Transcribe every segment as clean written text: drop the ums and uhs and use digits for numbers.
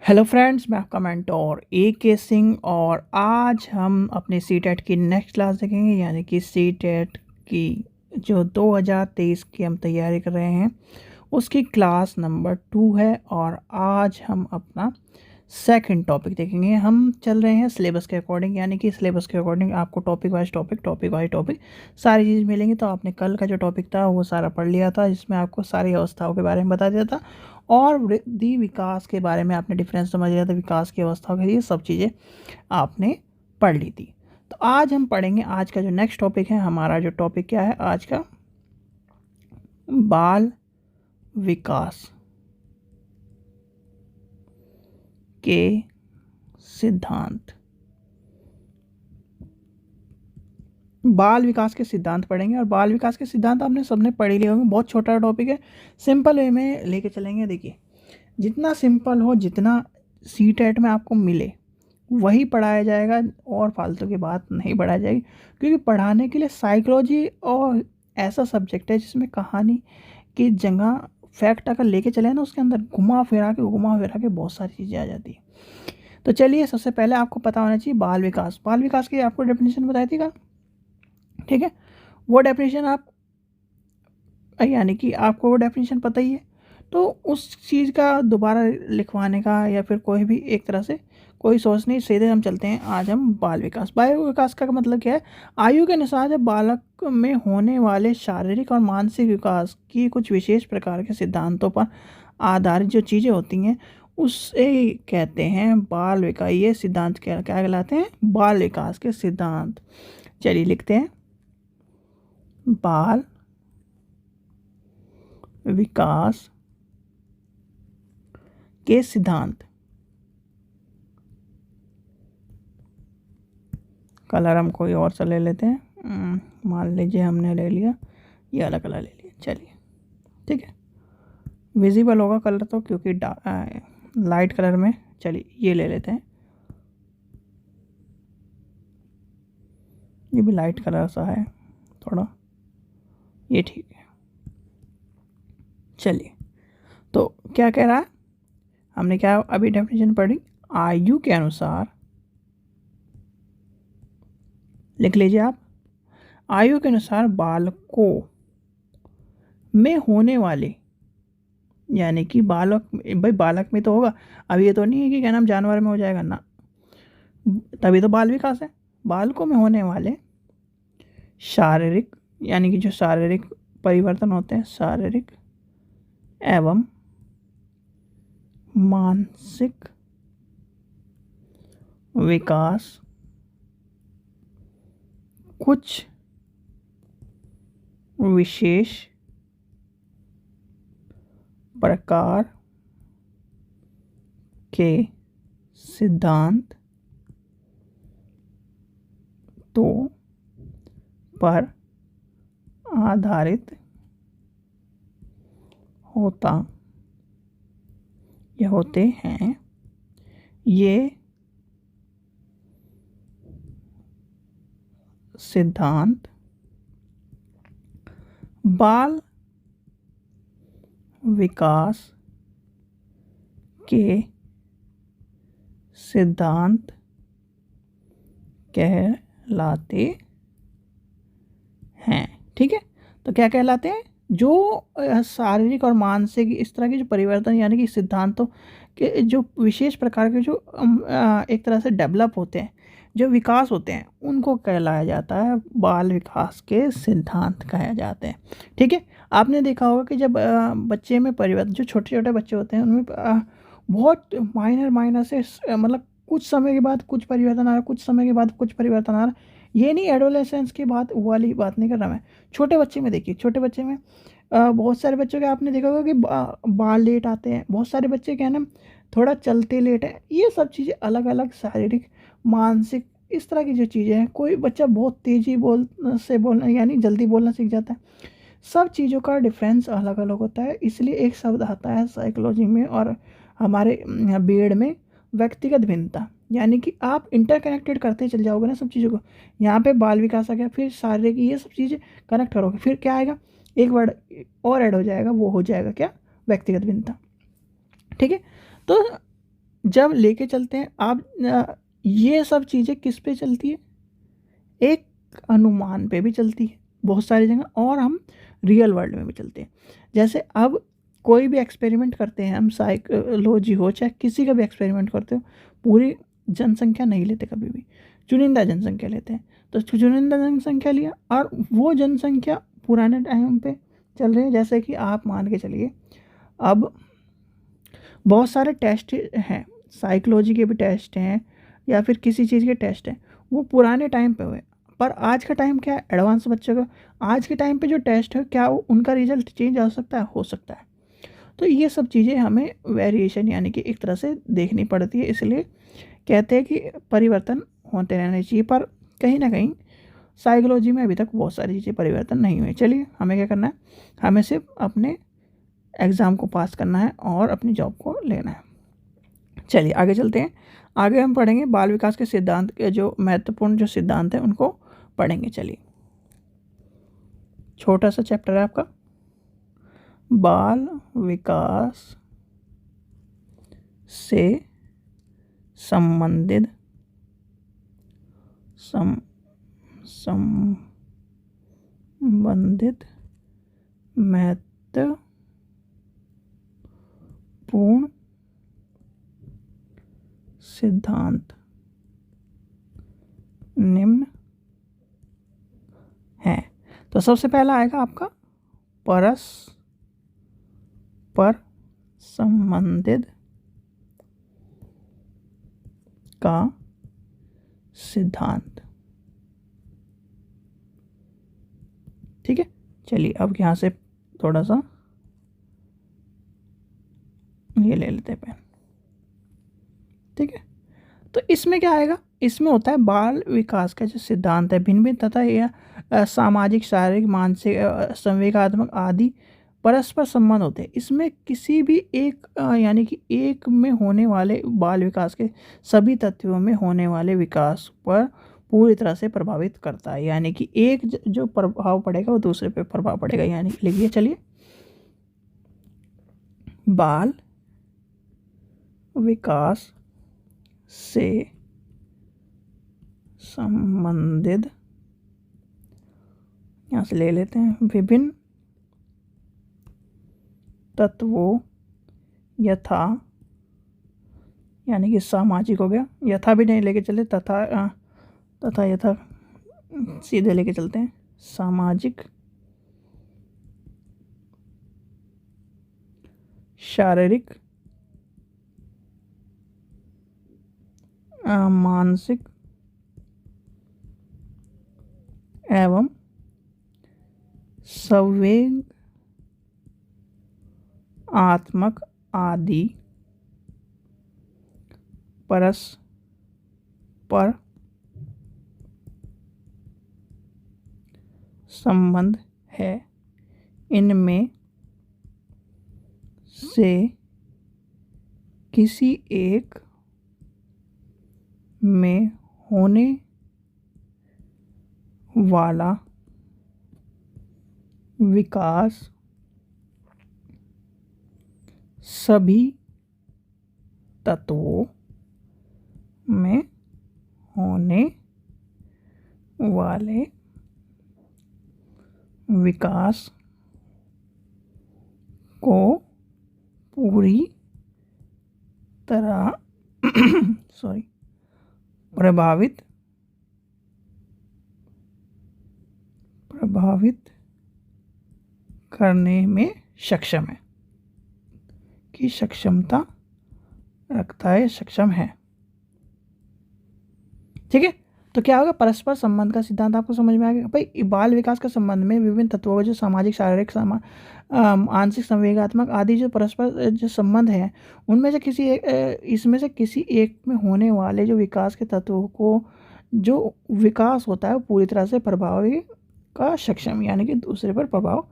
Hello friends, मैं आपका mentor के सिंह और आज हम अपने सीटेट की नेक्स्ट क्लास देखेंगे, यानी कि सीटेट की जो 2023 की हम तैयारी कर रहे हैं उसकी क्लास नंबर 2 है। और आज हम अपना सेकंड टॉपिक देखेंगे। हम चल रहे हैं सिलेबस के अकॉर्डिंग, यानी कि सिलेबस के अकॉर्डिंग आपको टॉपिक वाइज टॉपिक सारी चीज़ मिलेंगी। तो आपने कल का जो टॉपिक था वो सारा पढ़ लिया था, जिसमें आपको सारी अवस्थाओं के बारे में बता दिया था और वृद्धि विकास के बारे में आपने डिफरेंस समझ लिया था, विकास की अवस्थाओं के, ये सब चीज़ें आपने पढ़ ली थी। तो आज हम पढ़ेंगे आज का जो नेक्स्ट टॉपिक है। हमारा जो टॉपिक क्या है आज का, बाल विकास के सिद्धांत। बाल विकास के सिद्धांत पढ़ेंगे और बाल विकास के सिद्धांत आपने सबने पढ़ ही लिए होंगे। बहुत छोटा टॉपिक है, सिंपल वे में लेके चलेंगे। देखिए, जितना सिंपल हो, जितना सीटेट में आपको मिले वही पढ़ाया जाएगा और फालतू की बात नहीं पढ़ाई जाएगी, क्योंकि पढ़ाने के लिए साइकोलॉजी और ऐसा सब्जेक्ट है जिसमें कहानी की जगह फैक्ट अगर लेके चले ना, उसके अंदर घुमा फिरा के बहुत सारी चीज़ें आ जाती है। तो चलिए, सबसे पहले आपको पता होना चाहिए बाल विकास। बाल विकास की आपको डेफिनेशन बताई थी का, ठीक है। वो डेफिनेशन आप, यानी कि आपको वो डेफिनेशन पता ही है, तो उस चीज़ का दोबारा लिखवाने का या फिर कोई भी एक तरह से कोई सोच नहीं। सीधे हम चलते हैं। आज हम बाल विकास का मतलब क्या है? आयु के अनुसार जब बालक में होने वाले शारीरिक और मानसिक विकास की कुछ विशेष प्रकार के सिद्धांतों पर आधारित जो चीज़ें होती हैं उससे कहते हैं बाल विकास। ये सिद्धांत क्या क्या कहलाते हैं? बाल विकास के सिद्धांत। चलिए लिखते हैं, बाल विकास के सिद्धांत। कलर हम कोई और सा ले लेते हैं। मान लीजिए हमने ले लिया ये वाला कलर ले लिया। चलिए, ठीक है, विजिबल होगा कलर तो, क्योंकि लाइट कलर में। चलिए ये ले लेते हैं, ये भी लाइट कलर सा है थोड़ा, ये ठीक है। चलिए, तो क्या कह रहा है? हमने क्या अभी डेफिनेशन पढ़ी? आयु के अनुसार, लिख लीजिए आप, आयु के अनुसार बालकों में होने वाले, यानी कि बालक, भाई बालक में तो होगा, अब ये तो नहीं है कि क्या नाम जानवर में हो जाएगा ना, तभी तो बाल विकास है। बालकों में होने वाले शारीरिक, यानी कि जो शारीरिक परिवर्तन होते हैं, शारीरिक एवं मानसिक विकास कुछ विशेष प्रकार के सिद्धांत तो पर आधारित होते हैं। ये सिद्धांत बाल विकास के सिद्धांत कहलाते हैं। ठीक है, तो क्या कहलाते हैं? जो शारीरिक और मानसिक इस तरह के जो परिवर्तन, यानी कि सिद्धांतों के जो विशेष प्रकार के जो एक तरह से डेवलप होते हैं, जो विकास होते हैं, उनको कहलाया जाता है बाल विकास के सिद्धांत कहे जाते हैं। ठीक है, आपने देखा होगा कि जब बच्चे में परिवर्तन, जो छोटे छोटे बच्चे होते हैं उनमें बहुत माइनर से मतलब कुछ समय के बाद कुछ परिवर्तन आ रहा है, कुछ समय के बाद कुछ परिवर्तन आ रहा है। ये नहीं एडोलेसेंस की बात, वो वाली बात नहीं कर रहा मैं। छोटे बच्चे में देखिए, छोटे बच्चे में बहुत सारे बच्चों के आपने देखा होगा कि बाल लेट आते हैं। बहुत सारे बच्चे क्या है ना, थोड़ा चलते लेट है। ये सब चीज़ें अलग अलग शारीरिक मानसिक इस तरह की जो चीज़ें हैं। कोई बच्चा बहुत तेज़ी बोलना, यानी जल्दी बोलना सीख जाता है। सब चीज़ों का डिफरेंस अलग अलग होता है। इसलिए एक शब्द आता है साइकोलॉजी में और हमारे बीएड में, व्यक्तिगत भिन्नता। यानी कि आप इंटरकनेक्टेड करते चल जाओगे ना सब चीज़ों को। यहाँ पे बाल विकास आ गया, फिर शारीरिक, ये सब चीज़ें कनेक्ट करोगे, फिर क्या आएगा? एक वर्ड और ऐड हो जाएगा, वो हो जाएगा क्या? व्यक्तिगत भिन्नता। ठीक है, तो जब लेके चलते हैं आप, ये सब चीज़ें किस पे चलती है, एक अनुमान पे भी चलती है बहुत सारी जगह, और हम रियल वर्ल्ड में भी चलते हैं। जैसे अब कोई भी एक्सपेरिमेंट करते हैं हम, साइकोलॉजी हो चाहे किसी का भी एक्सपेरिमेंट करते हो, पूरी जनसंख्या नहीं लेते कभी भी, चुनिंदा जनसंख्या लेते हैं। तो चुनिंदा जनसंख्या लिया और वो जनसंख्या पुराने टाइम पे चल रही है। जैसे कि आप मान के चलिए, अब बहुत सारे टेस्ट हैं, साइकोलॉजी के भी टेस्ट हैं या फिर किसी चीज़ के टेस्ट हैं, वो पुराने टाइम पे हुए। पर आज का टाइम क्या है, एडवांस बच्चों का, आज के टाइम पे जो टेस्ट है क्या उनका रिजल्ट चेंज हो सकता है, हो सकता है। तो ये सब चीज़ें हमें वेरिएशन यानी कि एक तरह से देखनी पड़ती है। इसलिए कहते हैं कि परिवर्तन होते रहने चाहिए, पर कहीं ना कहीं साइकोलॉजी में अभी तक बहुत सारी चीज़ें परिवर्तन नहीं हुए। चलिए, हमें क्या करना है, हमें सिर्फ अपने एग्ज़ाम को पास करना है और अपनी जॉब को लेना है। चलिए आगे चलते हैं। आगे हम पढ़ेंगे बाल विकास के सिद्धांत के जो महत्वपूर्ण जो सिद्धांत हैं उनको पढ़ेंगे। चलिए, छोटा सा चैप्टर है आपका, बाल विकास से संबंधित संबंधित महत्वपूर्ण सिद्धांत निम्न है। तो सबसे पहला आएगा आपका परस्पर संबंधित का सिद्धांत। ठीक है, चलिए अब यहाँ से थोड़ा सा ये ले लेते हैं पेन। ठीक है, तो इसमें क्या आएगा, इसमें होता है बाल विकास का जो सिद्धांत है, भिन्न भिन्न तथा यह सामाजिक, शारीरिक, मानसिक, संवेगात्मक आदि परस्पर संबंध होते हैं। इसमें किसी भी एक यानी कि एक में होने वाले बाल विकास के सभी तत्वों में होने वाले विकास पर पूरी तरह से प्रभावित करता है। यानी कि एक जो प्रभाव पड़ेगा वो दूसरे पे प्रभाव पड़ेगा। यानी लिखिए, चलिए, बाल विकास से संबंधित, यहाँ से ले लेते हैं, विभिन्न तत्वों यथा, यानी कि सामाजिक हो गया, यथा भी नहीं लेके चले, तथा यथा सीधे लेके चलते हैं, सामाजिक, शारीरिक, मानसिक एवं संवेगात्मक आदि परस्पर संबंध है। इनमें से किसी एक में होने वाला विकास सभी तत्वों में होने वाले विकास को पूरी तरह प्रभावित करने में सक्षम है, की क्षमता रखता है, सक्षम है। ठीक है, तो क्या होगा, परस्पर संबंध का सिद्धांत आपको समझ में आ गया भाई। बाल विकास के संबंध में विभिन्न तत्वों का जो सामाजिक, शारीरिक, मानसिक, संवेगात्मक आदि जो परस्पर जो संबंध है, उनमें से किसी एक, इसमें से किसी एक में होने वाले जो विकास के तत्वों को जो विकास होता है वो पूरी तरह से प्रभावी का सक्षम, यानी कि दूसरे पर प्रभाव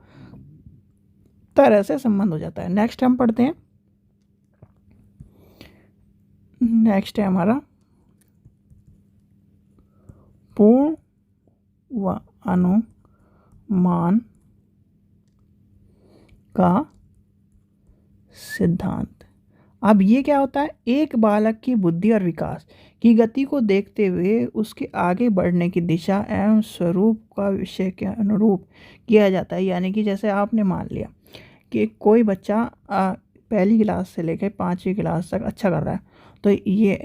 तरह से संबंध हो जाता है। नेक्स्ट हम पढ़ते हैं, नेक्स्ट है हमारा पूर्वानुमान का सिद्धांत। अब ये क्या होता है, एक बालक की बुद्धि और विकास की गति को देखते हुए उसके आगे बढ़ने की दिशा एवं स्वरूप का विषय के अनुरूप किया जाता है। यानी कि जैसे आपने मान लिया कि कोई बच्चा पहली क्लास से लेकर 5वीं क्लास तक अच्छा कर रहा है, तो ये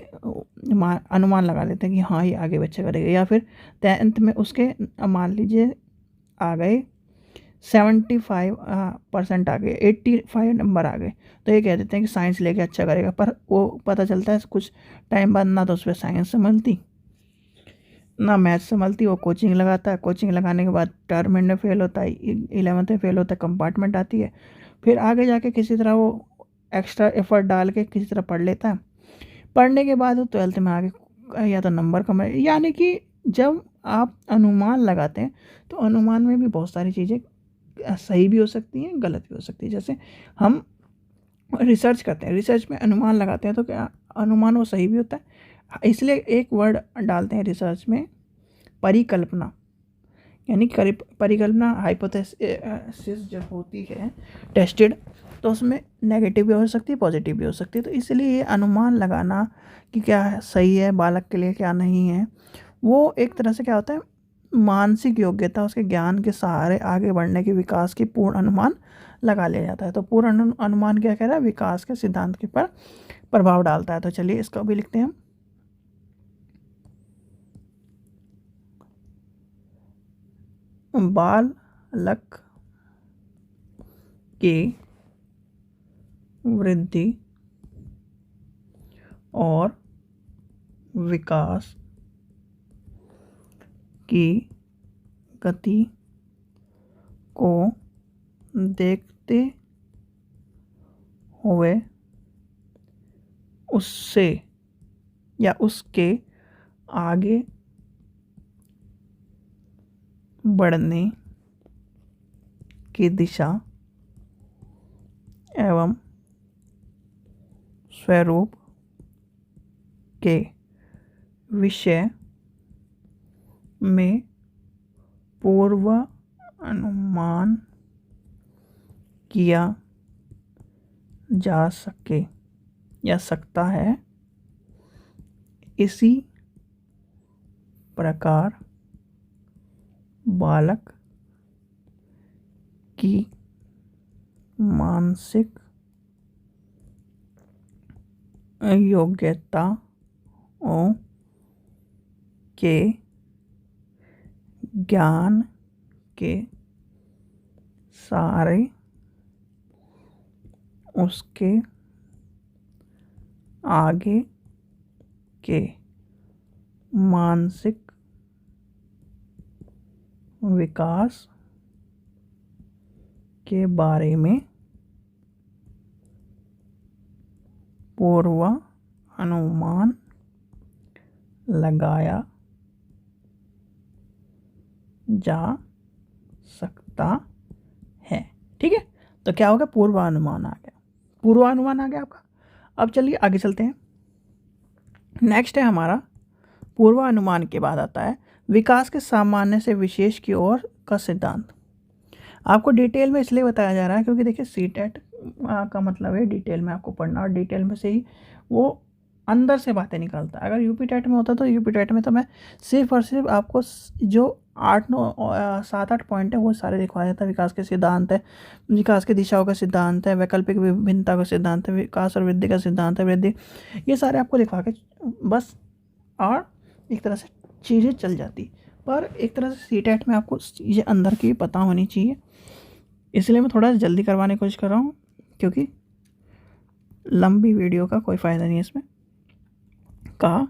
अनुमान लगा लेते हैं कि हाँ ये आगे बच्चा करेगा। या फिर 10th में उसके मान लीजिए आ गए 75% आ गए, 85 नंबर आ गए, तो ये कह देते हैं कि साइंस लेके अच्छा करेगा। पर वो पता चलता है कुछ टाइम बाद ना तो उस पर साइंस संभलती ना मैथ संभलती, वो कोचिंग लगाता है, कोचिंग लगाने के बाद टर्म एंड में फेल होता है, 11th में फेल होता है, कंपार्टमेंट आती है, फिर आगे जाके किसी तरह वो एक्स्ट्रा एफर्ट डाल के किसी तरह पढ़ लेता है। पढ़ने के बाद वो 12th में आगे या तो नंबर कम है। यानी कि जब आप अनुमान लगाते हैं तो अनुमान में भी बहुत सारी चीज़ें सही भी हो सकती हैं, गलत भी हो सकती है। जैसे हम रिसर्च करते हैं, रिसर्च में अनुमान लगाते हैं, तो क्या अनुमान वो सही भी होता है। इसलिए एक वर्ड डालते हैं रिसर्च में, परिकल्पना। यानी परिकल्पना हाइपोथेसिस जब होती है टेस्टेड, तो उसमें नेगेटिव भी हो सकती है, पॉजिटिव भी हो सकती है। तो इसलिए ये अनुमान लगाना कि क्या सही है बालक के लिए क्या नहीं है, वो एक तरह से क्या होता है, मानसिक योग्यता, उसके ज्ञान के सहारे आगे बढ़ने के विकास की पूर्ण अनुमान लगा लिया जाता है। तो पूर्ण अनुमान क्या कह रहा है, विकास के सिद्धांत के पर प्रभाव डालता है। तो चलिए इसका भी लिखते हैं हम। बालक की वृद्धि और विकास की गति को देखते हुए उससे या उसके आगे बढ़ने की दिशा एवं स्वरूप के विषय में पूर्व अनुमान किया जा सके या सकता है। इसी प्रकार बालक की मानसिक योग्यताओं के ज्ञान के सारे उसके आगे के मानसिक विकास के बारे में पूर्व अनुमान लगाया जा सकता है। ठीक है, तो क्या होगा, पूर्वानुमान आ गया, पूर्वानुमान आ गया आपका। अब चलिए आगे चलते हैं। नेक्स्ट है हमारा पूर्वानुमान के बाद आता है विकास के सामान्य से विशेष की ओर का सिद्धांत। आपको डिटेल में इसलिए बताया जा रहा है क्योंकि देखिए सीटेट का मतलब है डिटेल में आपको पढ़ना, और डिटेल में से ही वो अंदर से बातें निकालता है। अगर यूपी टेट में होता तो यूपी टेट में तो मैं सिर्फ और सिर्फ आपको जो 7-8 पॉइंट है वो सारे दिखवा देता है। विकास के सिद्धांत है, विकास की दिशाओं का सिद्धांत है, वैकल्पिक विभिन्नता का सिद्धांत है, विकास और वृद्धि का सिद्धांत है, वृद्धि, ये सारे आपको दिखवा के बस, और एक तरह से चीज़ें चल जाती। पर एक तरह से सीटेट में आपको चीज़ें अंदर की पता होनी चाहिए, इसलिए मैं थोड़ा जल्दी करवाने की कोशिश कर रहा हूँ, क्योंकि लंबी वीडियो का कोई फ़ायदा नहीं है इसमें। कहा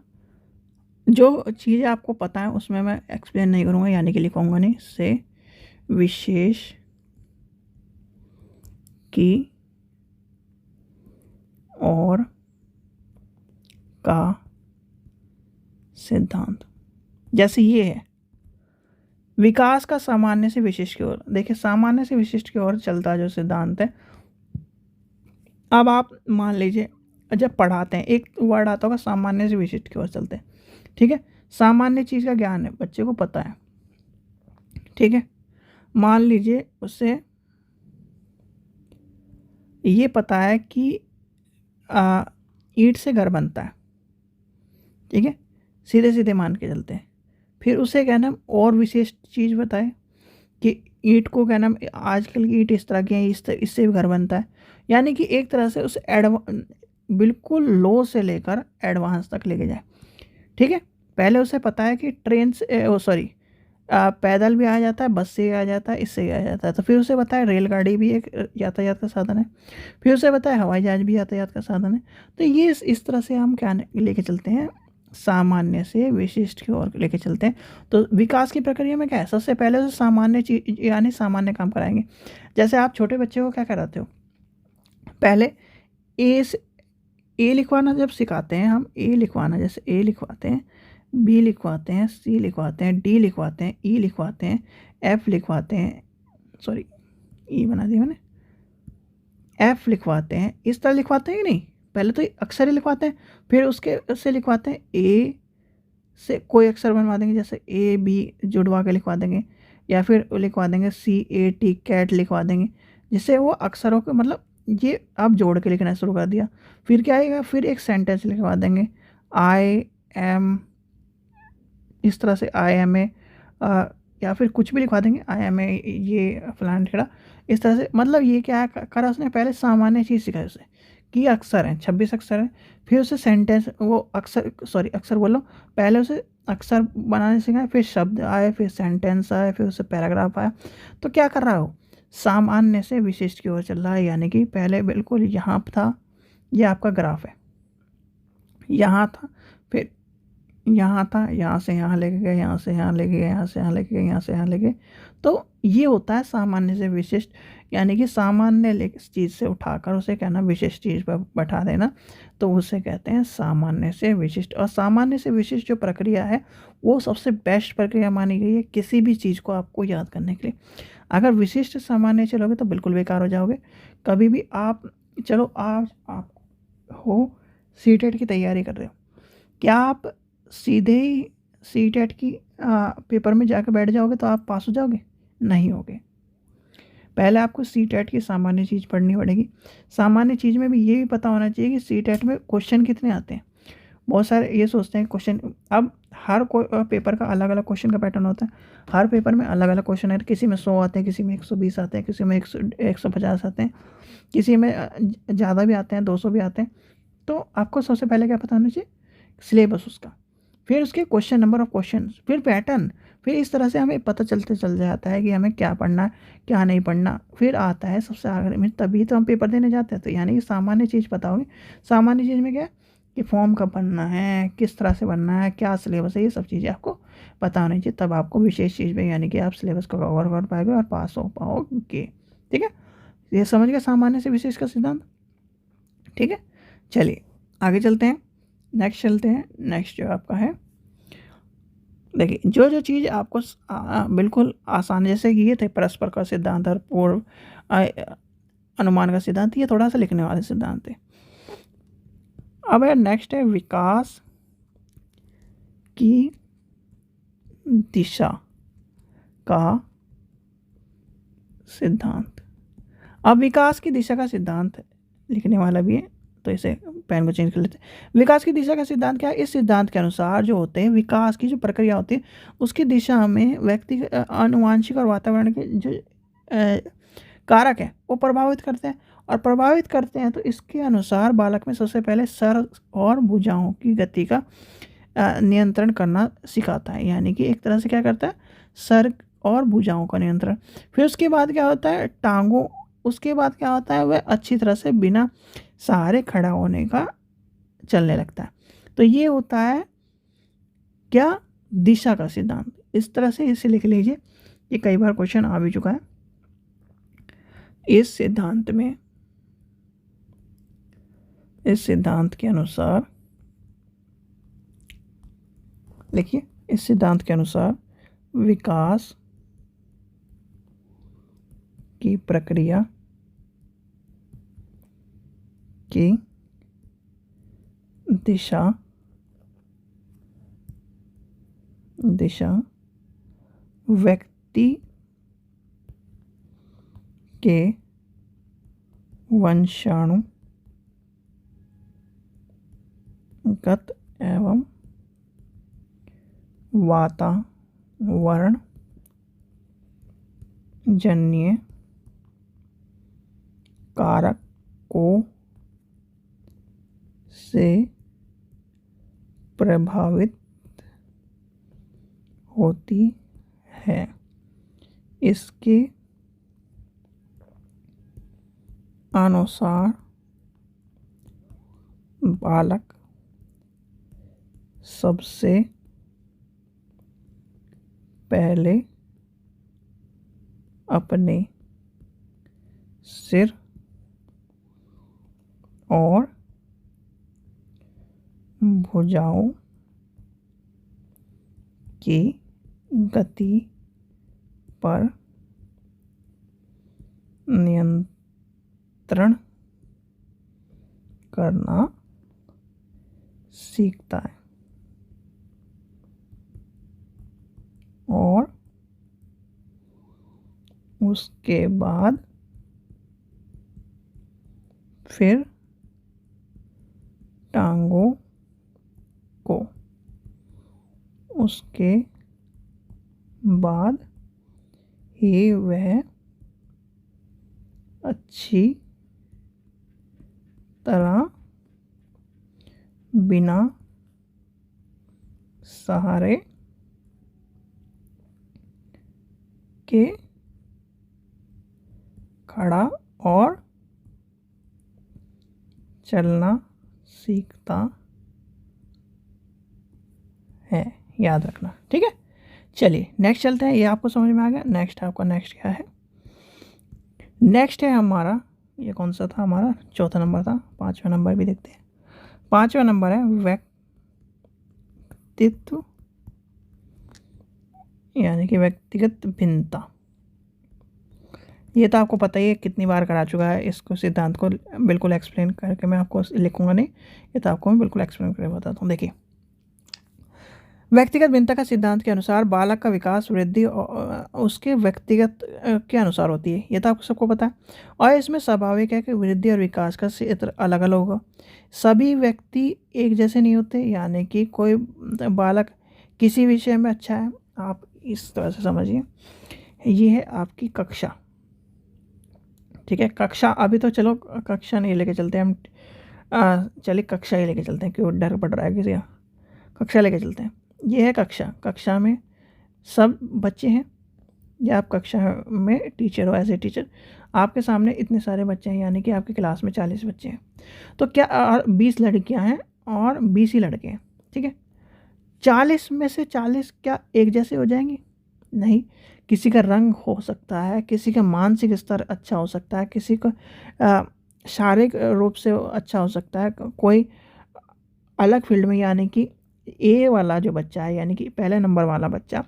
जो चीज़ें आपको पता है उसमें मैं एक्सप्लेन नहीं करूँगा, यानी कि लिखूँगा नहीं, से विशेष की और का सिद्धांत। जैसे ये है विकास का सामान्य से विशिष्ट की ओर, देखिए सामान्य से विशिष्ट की ओर चलता जो सिद्धांत है। अब आप मान लीजिए जब पढ़ाते हैं एक वर्ड आता होगा सामान्य से विशिष्ट की ओर चलते हैं, ठीक है। सामान्य चीज़ का ज्ञान है, बच्चे को पता है, ठीक है। मान लीजिए उससे ये पता है कि ईंट से घर बनता है, ठीक है, सीधे सीधे मान के चलते हैं। फिर उसे क्या नाम और विशेष चीज़ बताए कि ईंट को क्या नाम आजकल की ईंट इस तरह की है, इससे भी घर बनता है। यानी कि एक तरह से उसे बिल्कुल लो से लेकर एडवांस तक लेके जाए, ठीक है। पहले उसे पता है कि ट्रेन से ओ सॉरी पैदल भी आ जाता है, बस से भी आ जाता है, इससे भी आ जाता है। तो फिर उसे पता है रेलगाड़ी भी एक यातायात का साधन है। फिर उसे पता है हवाई जहाज भी यातायात का साधन है। तो ये इस तरह से हम क्या लेके चलते हैं, सामान्य से विशिष्ट की ओर लेके चलते हैं। तो विकास की प्रक्रिया में क्या है, सबसे पहले उसे सामान्य चीज यानी सामान्य काम कराएंगे। जैसे आप छोटे बच्चे को क्या कराते हो, पहले ए से ए लिखवाना जब सिखाते हैं हम, ए लिखवाना, जैसे ए लिखवाते हैं, बी लिखवाते हैं, सी लिखवाते हैं, डी लिखवाते हैं, ई लिखवाते हैं, एफ लिखवाते हैं, सॉरी ई बना दिया मैंने, एफ लिखवाते हैं, इस तरह लिखवाते हैं कि नहीं। पहले तो अक्षर ही लिखवाते हैं, फिर उसके से लिखवाते हैं ए से कोई अक्षर बनवा देंगे, जैसे ए बी जुड़वा के लिखवा देंगे, या फिर लिखवा देंगे सी ए टी कैट लिखवा देंगे, जिससे वो अक्षरों के मतलब ये आप जोड़ के लिखना शुरू कर दिया। फिर क्या आएगा, फिर एक सेंटेंस लिखवा देंगे, आई एम, इस तरह से आई एम ए, या फिर कुछ भी लिखवा देंगे, आई एम ए ये फलान ठेड़ा, इस तरह से। मतलब ये क्या करा उसने, पहले सामान्य चीज़ सिखाई उसे कि अक्षर हैं, 26 अक्षर हैं। फिर उसे सेंटेंस, वो अक्षर सॉरी अक्षर बोल रहा हूँ, पहले उसे अक्षर बनाने सिखाए, फिर शब्द आए, फिर सेंटेंस आए, फिर उसे पैराग्राफ आया। तो क्या कर रहा हो, सामान्य से विशिष्ट की ओर चल रहा है। यानी कि पहले बिल्कुल यहाँ था, ये आपका ग्राफ है, यहाँ था, फिर यहाँ था, यहाँ से यहाँ लेके गए, यहाँ से यहाँ लेके गए, यहाँ से यहाँ लेके गए, यहाँ से यहाँ लेके गए। तो ये होता है सामान्य से विशिष्ट। यानी कि सामान्य चीज़ से उठाकर उसे कहना विशिष्ट चीज़ पर बैठा देना, तो उसे कहते हैं सामान्य से विशिष्ट। और सामान्य से विशिष्ट जो प्रक्रिया है वो सबसे बेस्ट प्रक्रिया मानी गई है किसी भी चीज़ को आपको याद करने के लिए। अगर विशिष्ट सामान्य चलोगे तो बिल्कुल बेकार हो जाओगे। कभी भी आप, चलो आज आप हो सीटेट की तैयारी कर रहे हो, क्या आप सीधे ही सीटेट की पेपर में जाकर बैठ जाओगे तो आप पास हो जाओगे? नहीं होगे। पहले आपको सीटेट की सामान्य चीज़ पढ़नी पड़ेगी। सामान्य चीज़ में भी ये भी पता होना चाहिए कि सीटेट में क्वेश्चन कितने आते हैं। बहुत सारे ये सोचते हैं क्वेश्चन, अब हर पेपर का अलग अलग क्वेश्चन का पैटर्न होता है, हर पेपर में अलग अलग क्वेश्चन है। किसी में 100 आते हैं, किसी में 120 आते हैं, किसी में 150 आते हैं, किसी में ज़्यादा भी आते हैं, 200 भी आते हैं। तो आपको सबसे पहले क्या पता होना चाहिए, सिलेबस उसका, फिर उसके क्वेश्चन, नंबर ऑफ क्वेश्चन, फिर पैटर्न। फिर इस तरह से हमें पता चल जाता है कि हमें क्या पढ़ना है, क्या नहीं पढ़ना। फिर आता है सबसे आखिर में, तभी तो हम पेपर देने जाते हैं। तो यानी कि सामान्य चीज़ पता होगी। सामान्य चीज़ में क्या है कि फॉर्म कब बनना है, किस तरह से बनना है, क्या सिलेबस है, ये सब चीज़ें आपको पता होनी चाहिए। तब आपको विशेष चीज़ में यानी कि आप सिलेबस को कवर कर पाओगे और पास हो पाओगे। ठीक है, ये समझ गए सामान्य से विशेष का सिद्धांत। ठीक है, चलिए आगे चलते हैं, नेक्स्ट चलते हैं। नेक्स्ट जो आपका है, देखिए जो जो चीज़ आपको बिल्कुल आसान, जैसे कि ये थे परस्पर का सिद्धांत और पूर्व अनुमान का सिद्धांत, ये थोड़ा सा लिखने वाले सिद्धांत थे। अब है नेक्स्ट है विकास की दिशा का सिद्धांत। अब विकास की दिशा का सिद्धांत लिखने वाला भी है, तो इसे पेन को चेंज कर लेते हैं। विकास की दिशा का सिद्धांत क्या है, इस सिद्धांत के अनुसार जो होते हैं विकास की जो प्रक्रिया होती है उसकी दिशा में व्यक्ति आनुवंशिक और वातावरण के जो कारक हैं वो प्रभावित करते हैं, और प्रभावित करते हैं तो इसके अनुसार बालक में सबसे पहले सर और भुजाओं की गति का नियंत्रण करना सिखाता है। यानी कि एक तरह से क्या करता है, सर और भुजाओं का नियंत्रण। फिर उसके बाद क्या होता है, टांगों, उसके बाद क्या होता है, वह अच्छी तरह से बिना सहारे खड़ा होने का चलने लगता है। तो ये होता है क्या, दिशा का सिद्धांत। इस तरह से इसे लिख लीजिए, ये कई बार क्वेश्चन आ भी चुका है। इस सिद्धांत में, इस सिद्धांत के अनुसार लिखिए, इस सिद्धांत के अनुसार विकास की प्रक्रिया की दिशा व्यक्ति के वंशाणु गत एवं वातावरण जन्य कारकों से प्रभावित होती है। इसके अनुसार बालक सबसे पहले अपने सिर और भुजाओं की गति पर नियंत्रण करना सीखता है और उसके बाद फिर टांगों को, उसके बाद ही वह अच्छी तरह बिना सहारे के खड़ा और चलना सीखता है। याद रखना, ठीक है। चलिए नेक्स्ट चलते हैं। ये आपको समझ में आ गया। नेक्स्ट आपका नेक्स्ट क्या है? नेक्स्ट है हमारा, ये कौन सा था हमारा? चौथा नंबर था। पांचवा नंबर भी देखते हैं। पांचवा नंबर है व्यक्तित्व यानी कि व्यक्तिगत भिन्नता। ये तो आपको पता ही है, कितनी बार करा चुका है। इसको सिद्धांत को बिल्कुल एक्सप्लेन करके मैं आपको लिखूंगा नहीं, ये तो आपको मैं बिल्कुल एक्सप्लेन करके बताता हूँ। देखिए, व्यक्तिगत भिन्नता का सिद्धांत के अनुसार बालक का विकास वृद्धि उसके व्यक्तिगत के अनुसार होती है। ये तो आपको सबको पता है। और इसमें स्वाभाविक है कि वृद्धि और विकास का क्षेत्र अलग अलग होगा। सभी व्यक्ति एक जैसे नहीं होते, यानी कि कोई बालक किसी विषय में अच्छा है, आप इस तरह से समझिए। ये है आपकी कक्षा, ठीक है। कक्षा अभी तो चलो कक्षा नहीं लेके चलते हम, चलिए कक्षा ही लेके चलते हैं, क्यों डर पड़ रहा है किसी का। कक्षा लेके चलते हैं। ये है कक्षा। कक्षा में सब बच्चे हैं, या आप कक्षा में टीचर हो, ऐसे टीचर आपके सामने इतने सारे बच्चे हैं, यानी कि आपकी क्लास में 40 बच्चे हैं। तो क्या 20 लड़कियां हैं और 20 ही लड़के हैं, ठीक है। 40 में से 40 क्या एक जैसे हो जाएंगे? नहीं। किसी का रंग हो सकता है, किसी का मानसिक स्तर अच्छा हो सकता है, किसी का शारीरिक रूप से अच्छा हो सकता है, कोई अलग फील्ड में, यानी कि ए वाला जो बच्चा है, यानी कि पहले नंबर वाला बच्चा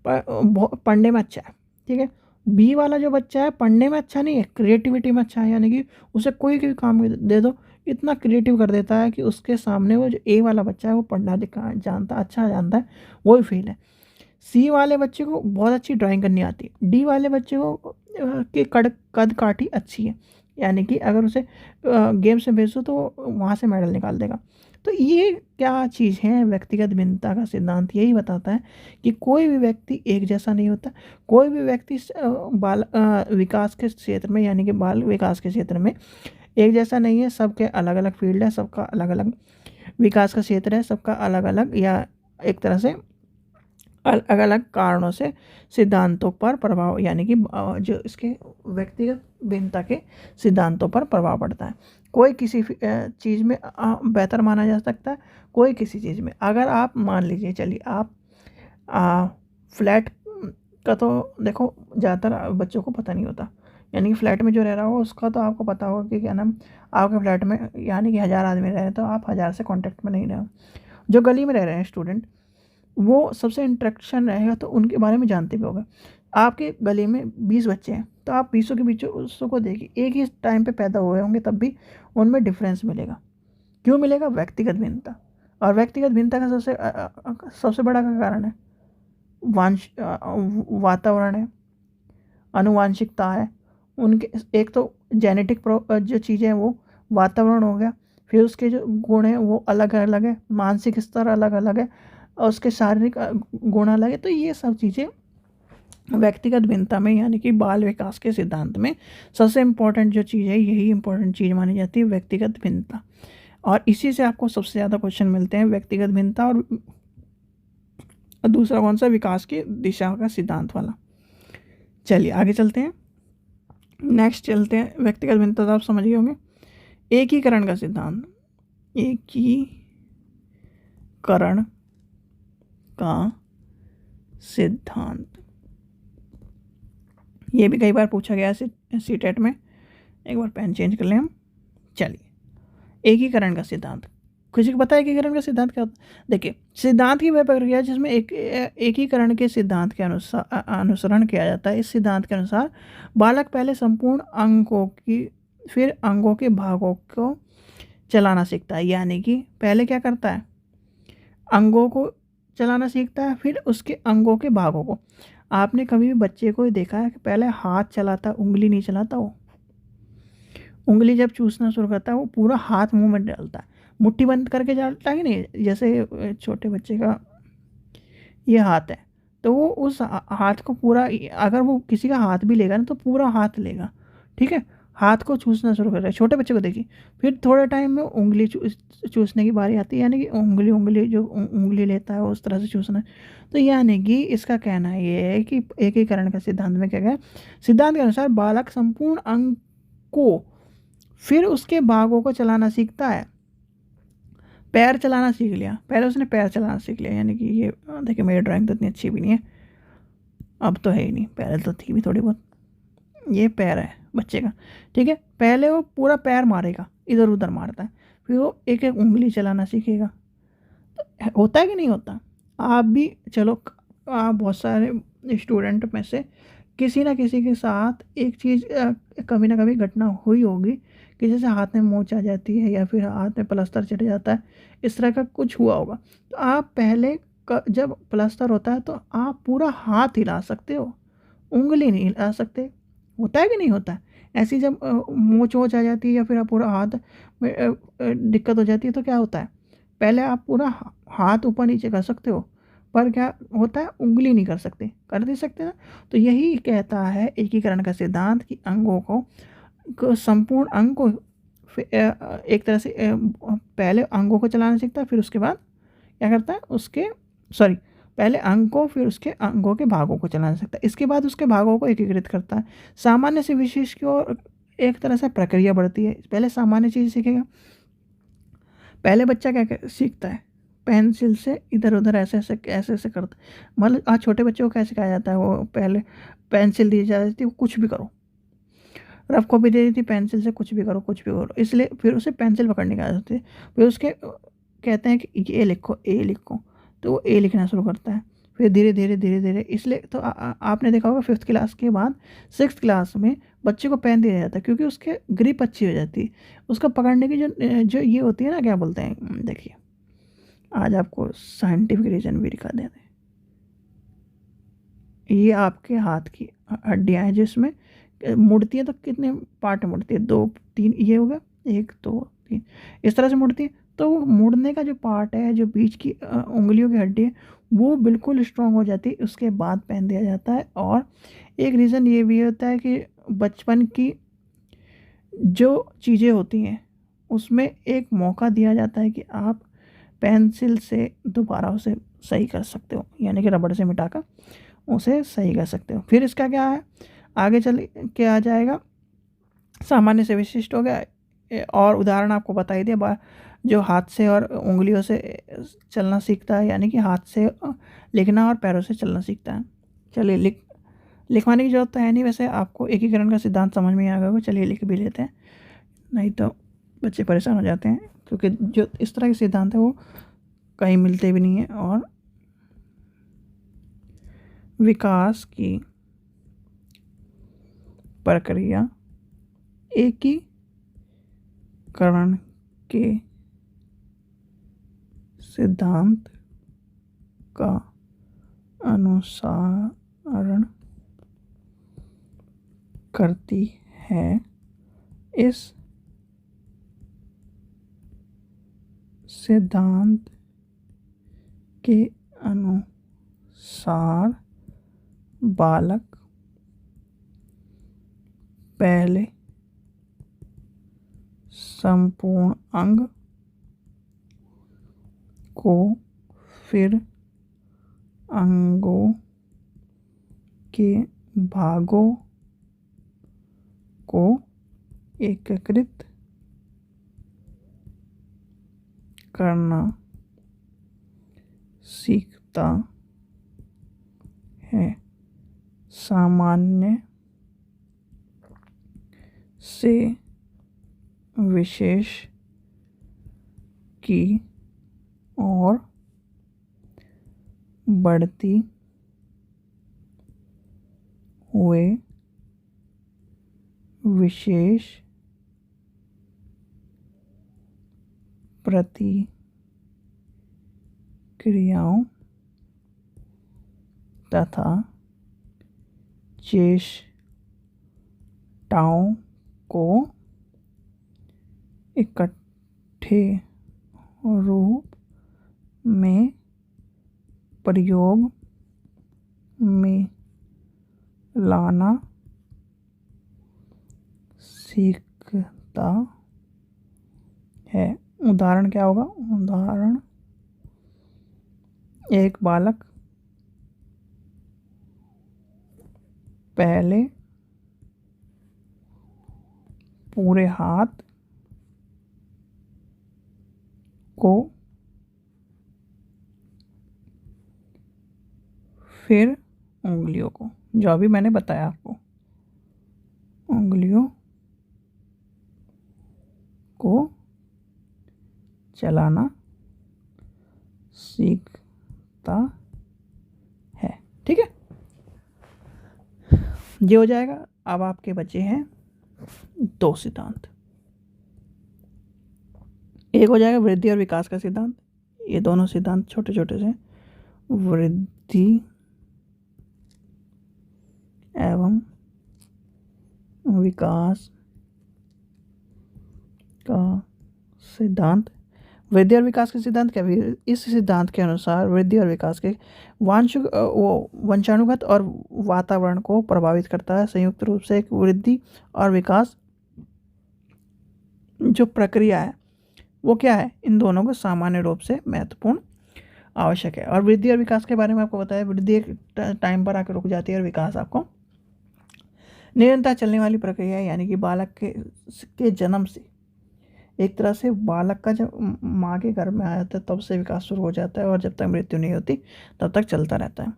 पढ़ने में अच्छा है, ठीक है। बी वाला जो बच्चा है पढ़ने में अच्छा नहीं है, क्रिएटिविटी में अच्छा है, यानी कि उसे कोई भी काम दे दो इतना क्रिएटिव कर देता है कि उसके सामने वो जो ए वाला बच्चा है वो पढ़ना लिखना जानता, अच्छा जानता है, वो भी फेल है। सी वाले बच्चे को बहुत अच्छी ड्राइंग करनी आती है। डी वाले बच्चे को के कद काठी अच्छी है, यानी कि अगर उसे गेम्स में भेजो तो वहाँ से मेडल निकाल देगा। तो ये क्या चीज़ है? व्यक्तिगत भिन्नता का सिद्धांत यही बताता है कि कोई भी व्यक्ति एक जैसा नहीं होता। कोई भी व्यक्ति बाल विकास के क्षेत्र में, यानी कि बाल विकास के क्षेत्र में एक जैसा नहीं है। सबके अलग अलग फील्ड है, सबका अलग अलग विकास का क्षेत्र है, सबका अलग अलग, या एक तरह से अलग अलग कारणों से सिद्धांतों पर प्रभाव, यानी कि जो इसके व्यक्तिगत भिन्नता के सिद्धांतों पर प्रभाव पड़ता है। कोई किसी चीज़ में बेहतर माना जा सकता है, कोई किसी चीज़ में। अगर आप मान लीजिए, चलिए आप फ्लैट का तो देखो ज़्यादातर बच्चों को पता नहीं होता, यानी कि फ्लैट में जो रह रहा हो उसका तो आपको पता होगा कि क्या नाम, आपके फ्लैट में यानी कि 1000 आदमी रह रहे हैं, तो आप 1000 से कॉन्टेक्ट में नहीं रहे हो। जो गली में रह रहे हैं स्टूडेंट, वो सबसे इंट्रैक्शन रहेगा तो उनके बारे में जानते भी होगा। आपके गली में 20 बच्चे हैं, तो आप 20 के बीच उसको को देखिए, एक ही टाइम पे पैदा हुए होंगे, तब भी उनमें डिफरेंस मिलेगा। क्यों मिलेगा? व्यक्तिगत भिन्नता। और व्यक्तिगत भिन्नता का सबसे बड़ा का कारण है वातावरण है, आनुवांशिकता है उनके। एक तो जेनेटिक जो चीज़ें हैं वो वातावरण हो गया, फिर उसके जो गुण हैं वो अलग अलग है, मानसिक स्तर अलग अलग है, और उसके शारीरिक गुण अलग है। तो ये सब चीज़ें व्यक्तिगत भिन्नता में यानी कि बाल विकास के सिद्धांत में सबसे इम्पोर्टेंट जो चीज़ है, यही इम्पोर्टेंट चीज़ मानी जाती है, व्यक्तिगत भिन्नता। और इसी से आपको सबसे ज़्यादा क्वेश्चन मिलते हैं, व्यक्तिगत भिन्नता और दूसरा कौन सा, विकास की दिशा का सिद्धांत वाला। चलिए आगे चलते हैं, नेक्स्ट चलते हैं। व्यक्तिगत भिन्नता तो आप समझ गए होंगे। एकीकरण का सिद्धांत, एकीकरण का सिद्धांत, ये भी कई बार पूछा गया है सीटेट में। एक बार पेन चेंज कर लें हम। चलिए, एकीकरण का सिद्धांत, किसी को पता है एकीकरण का सिद्धांत क्या होता है? देखिए, सिद्धांत की वह प्रक्रिया जिसमें एकीकरण के सिद्धांत के अनुसार अनुसरण किया जाता है। इस सिद्धांत के अनुसार बालक पहले संपूर्ण अंगों की, फिर अंगों के भागों को चलाना सीखता है। यानी कि पहले क्या करता है, अंगों को चलाना सीखता है, फिर उसके अंगों के भागों को। आपने कभी भी बच्चे को देखा है कि पहले हाथ चलाता, उंगली नहीं चलाता? वो उंगली जब चूसना शुरू करता है वो पूरा हाथ मुंह में डालता है, मुट्ठी बंद करके डालता है नहीं, जैसे छोटे बच्चे का ये हाथ है, तो वो उस हाथ को पूरा, अगर वो किसी का हाथ भी लेगा ना तो पूरा हाथ लेगा, ठीक है। हाथ को चूसना शुरू कर रहा है, छोटे बच्चे को देखिए। फिर थोड़े टाइम में उंगली चूसने की बारी आती है, यानी कि उंगली उंगली जो उंगली लेता है उस तरह से चूसना। तो यानी कि इसका कहना ये है कि एकीकरण का सिद्धांत में क्या गया, सिद्धांत के अनुसार बालक संपूर्ण अंग को, फिर उसके भागों को चलाना सीखता है। पैर चलाना सीख लिया, पहले उसने पैर चलाना सीख लिया, यानी कि ये देखिए मेरी ड्राइंग तो इतनी अच्छी भी नहीं है, अब तो है ही नहीं, पहले तो थी भी थोड़ी बहुत। ये पैर है बच्चे का, ठीक है। पहले वो पूरा पैर मारेगा, इधर उधर मारता है, फिर वो एक एक उंगली चलाना सीखेगा। तो होता है कि नहीं होता? आप भी चलो, आप बहुत सारे स्टूडेंट में से किसी ना किसी के साथ एक चीज़ कभी ना कभी घटना हुई होगी कि जैसे हाथ में मोच आ जाती है या फिर हाथ में प्लास्टर चढ़ जाता है, इस तरह का कुछ हुआ होगा। तो आप पहले जब प्लास्टर होता है तो आप पूरा हाथ हिला सकते हो, उंगली नहीं हिला सकते। होता है कि नहीं होता है? ऐसी जब मोच वोच आ जाती है या फिर आप पूरा हाथ में दिक्कत हो जाती है तो क्या होता है, पहले आप पूरा हाथ ऊपर नीचे कर सकते हो, पर क्या होता है, उंगली नहीं कर सकते, कर नहीं सकते ना। तो यही कहता है एकीकरण का सिद्धांत कि अंगों को संपूर्ण अंग को एक तरह से पहले अंगों को चलाना सीखता है, फिर उसके बाद क्या करता है, उसके सॉरी पहले अंग को फिर उसके अंगों के भागों को चलाना सीखता है, इसके बाद उसके भागों को एकीकृत करता है। सामान्य से विशेष की ओर एक तरह से प्रक्रिया बढ़ती है। पहले सामान्य चीज़ सीखेगा, पहले बच्चा क्या सीखता है, पेंसिल से इधर उधर ऐसे ऐसे ऐसे ऐसे करता है। मतलब आज छोटे बच्चों को क्या सिखाया जाता है, वो पहले पेंसिल दी जाती थी, वो कुछ भी करो, रफ कॉपी दे दी थी, पेंसिल से कुछ भी करो कुछ भी करो, इसलिए फिर उसे पेंसिल पकड़ने की आदत है। फिर उसके कहते हैं कि ये लिखो, ए लिखो, तो वो ए लिखना शुरू करता है। फिर धीरे धीरे धीरे धीरे, इसलिए तो आपने देखा होगा 5th क्लास के बाद 6th क्लास में बच्चे को पेन दिया जाता है, क्योंकि उसके ग्रिप अच्छी हो जाती है, उसका पकड़ने की जो जो ये होती है ना, क्या बोलते हैं, देखिए आज आपको साइंटिफिक रीजन भी दिखा देते हैं। ये आपके हाथ की हड्डियाँ हैं जिसमें मुड़ती है, तो कितने पार्ट में मुड़ती है, 2 3, ये हो गया 1 2 3, इस तरह से मुड़ती है। तो वो मुड़ने का जो पार्ट है, जो बीच की उंगलियों की हड्डी है, वो बिल्कुल स्ट्रांग हो जाती है, उसके बाद पहन दिया जाता है। और एक रीज़न ये भी होता है कि बचपन की जो चीज़ें होती हैं उसमें एक मौका दिया जाता है कि आप पेंसिल से दोबारा उसे सही कर सकते हो, यानी कि रबड़ से मिटाकर उसे सही कर सकते हो। फिर इसका क्या है, आगे चल के आ जाएगा, सामान्य से विशिष्ट हो गया। और उदाहरण आपको बता ही दिया, जो हाथ से और उंगलियों से चलना सीखता है, यानी कि हाथ से लिखना और पैरों से चलना सीखता है। चलिए, लिखवाने की जरूरत तो है नहीं, वैसे आपको एकीकरण का सिद्धांत समझ में आ गया होगा। चलिए लिख भी लेते हैं, नहीं तो बच्चे परेशान हो जाते हैं, क्योंकि जो इस तरह के सिद्धांत है वो कहीं मिलते भी नहीं हैं। और विकास की प्रक्रिया एकीकरण के सिद्धांत का अनुसरण करती है। इस सिद्धांत के अनुसार बालक पहले संपूर्ण अंग को, फिर अंगों के भागों को एकीकृत करना सीखता है। सामान्य से विशेष की ओर बढ़ती हुए विशेष प्रतिक्रियाओं तथा चेष्टाओं को इकट्ठे रूप में प्रयोग में लाना सीखता है। उदाहरण क्या होगा? उदाहरण, एक बालक पहले पूरे हाथ को, फिर उंगलियों को, जो अभी मैंने बताया आपको, उंगलियों को चलाना सीखता है। ठीक है, ये हो जाएगा। अब आपके बचे हैं 2 सिद्धांत। एक हो जाएगा वृद्धि और विकास का सिद्धांत। ये दोनों सिद्धांत छोटे छोटे से, वृद्धि एवं विकास का सिद्धांत। वृद्धि और विकास के सिद्धांत क्या? इस सिद्धांत के अनुसार वृद्धि और विकास के वंशानुगत और वातावरण को प्रभावित करता है। संयुक्त रूप से एक वृद्धि और विकास जो प्रक्रिया है वो क्या है? इन दोनों को सामान्य रूप से महत्वपूर्ण आवश्यक है। और वृद्धि और विकास के बारे में आपको बताया, वृद्धि एक टाइम पर आकर रुक जाती है और विकास आपको निरंतर चलने वाली प्रक्रिया है। यानी कि बालक के जन्म से, एक तरह से बालक का जब माँ के गर्भ में आ जाता है तब से विकास शुरू हो जाता है और जब तक मृत्यु नहीं होती तब तक चलता रहता है।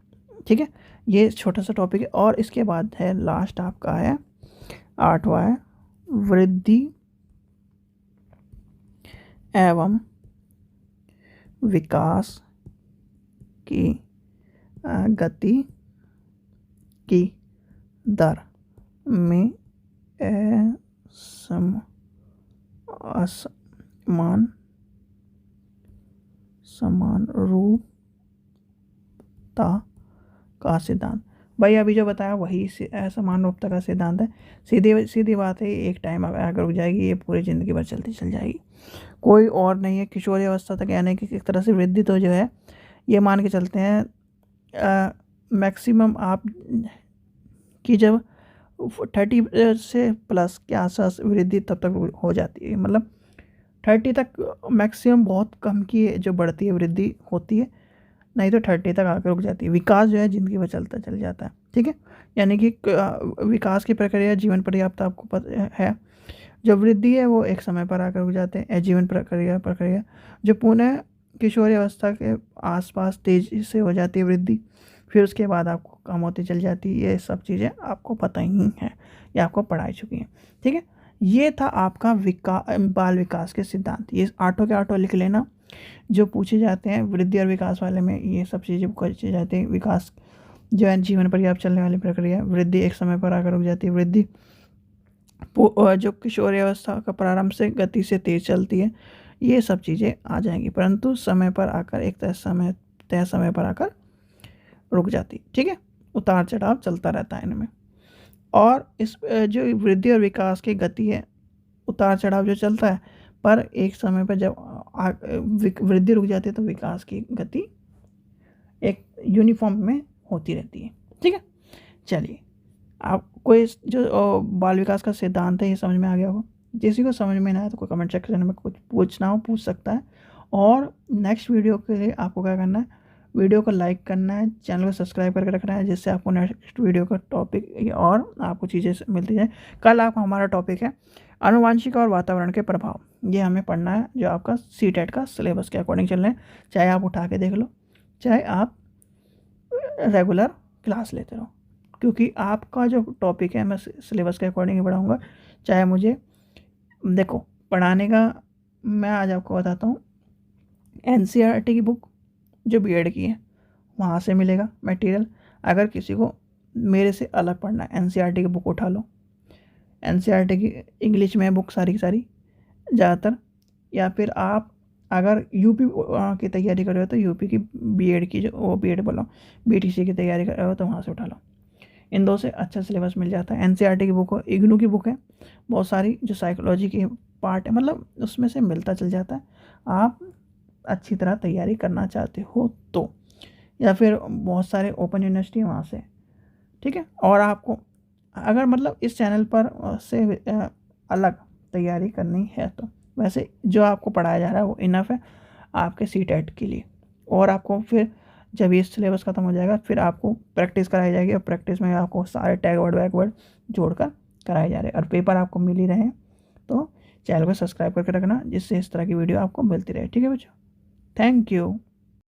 ठीक है, ये छोटा सा टॉपिक है। और इसके बाद है लास्ट आपका है 8वां है वृद्धि एवं विकास की गति की दर में समान रूपता का सिद्धांत। भाई अभी जो बताया वही असमान रूपता का सिद्धांत है। सीधी बात है, एक टाइम अगर रुक जाएगी ये पूरी ज़िंदगी भर चलती चल जाएगी, कोई और नहीं है। किशोरी अवस्था तक यानी कि एक तरह से वृद्धि तो जो है ये मान के चलते हैं मैक्सिमम आप की जब 30 से प्लस के आसपास वृद्धि तब तक हो जाती है। मतलब 30 तक मैक्सिमम बहुत कम की जो बढ़ती है वृद्धि होती है, नहीं तो 30 तक आकर रुक जाती है। विकास जो है ज़िंदगी भर चलता चल जाता है। ठीक है, यानी कि विकास की प्रक्रिया जीवन पर्याप्त आपको पता है। जो वृद्धि है वो एक समय पर आकर रुक जाते हैं। जीवन प्रक्रिया जो पुनः किशोरी अवस्था के आसपास तेजी से हो जाती है वृद्धि, फिर उसके बाद आपको कम होती चल जाती है। ये सब चीज़ें आपको पता ही हैं, ये आपको पढ़ाई चुकी हैं। ठीक है, ये था आपका बाल विकास के सिद्धांत। ये 8 के 8 लिख लेना, जो पूछे जाते हैं वृद्धि और विकास वाले में ये सब चीज़ें पूछी जाती हैं। विकास जो है जीवन पर्याप्त चलने वाली प्रक्रिया, वृद्धि एक समय पर आकर रुक जाती है, वृद्धि जो किशोरी अवस्था का प्रारंभ से गति से तेज चलती है, ये सब चीज़ें आ जाएंगी, परंतु समय पर आकर एक तय समय पर आकर रुक जाती। ठीक है, उतार चढ़ाव चलता रहता है इनमें। और इस जो वृद्धि और विकास की गति है, उतार चढ़ाव जो चलता है, पर एक समय पर जब वृद्धि रुक जाती है तो विकास की गति एक यूनिफॉर्म में होती रहती है। ठीक है, चलिए आपको इस जो बाल विकास का सिद्धांत है ये समझ में आ गया होगा। किसी को समझ में ना आए तो कोई कमेंट सेक्शन में कुछ पूछना हो पूछ सकता है। और नेक्स्ट वीडियो के लिए आपको क्या करना है, वीडियो को लाइक करना है, चैनल को सब्सक्राइब करके रखना है, जिससे आपको नेक्स्ट वीडियो का टॉपिक और आपको चीज़ें मिलती जाए। कल आप हमारा टॉपिक है आनुवांशिक और वातावरण के प्रभाव, ये हमें पढ़ना है जो आपका CTET का सिलेबस के अकॉर्डिंग चल रहे हैं। चाहे आप उठा के देख लो, चाहे आप रेगुलर क्लास लेते रहो, क्योंकि आपका जो टॉपिक है मैं सिलेबस के अकॉर्डिंग ही पढ़ाऊँगा। चाहे मुझे देखो पढ़ाने का, मैं आज आपको बताता हूँ, NCERT की बुक जो BEd की है वहाँ से मिलेगा मटेरियल। अगर किसी को मेरे से अलग पढ़ना है, NCERT की बुक उठा लो, NCERT की इंग्लिश में बुक सारी की सारी ज़्यादातर। या फिर आप अगर यूपी की तैयारी कर रहे हो तो यूपी की BEd की जो वो BEd बोलो BTC की तैयारी कर रहे हो तो वहाँ से उठा लो। इन दो से अच्छा सिलेबस मिल जाता है। NCERT की बुक हो, इग्नू की बुक है, बहुत सारी जो साइकोलॉजी की पार्ट है, मतलब उसमें से मिलता चल जाता है। आप अच्छी तरह तैयारी करना चाहते हो तो, या फिर बहुत सारे ओपन यूनिवर्सिटी वहाँ से। ठीक है, और आपको अगर मतलब इस चैनल पर से अलग तैयारी करनी है तो वैसे जो आपको पढ़ाया जा रहा है वो इनफ है आपके CTET के लिए। और आपको फिर जब ये सिलेबस ख़त्म हो जाएगा फिर आपको प्रैक्टिस कराई जाएगी, और प्रैक्टिस में आपको सारे टैग वर्ड बैकवर्ड जोड़कर कराए जा रहे हैं, और पेपर आपको मिल ही रहे हैं। तो चैनल को सब्सक्राइब करके रखना, जिससे इस तरह की वीडियो आपको मिलती रहे। ठीक है बच्चों, थैंक यू।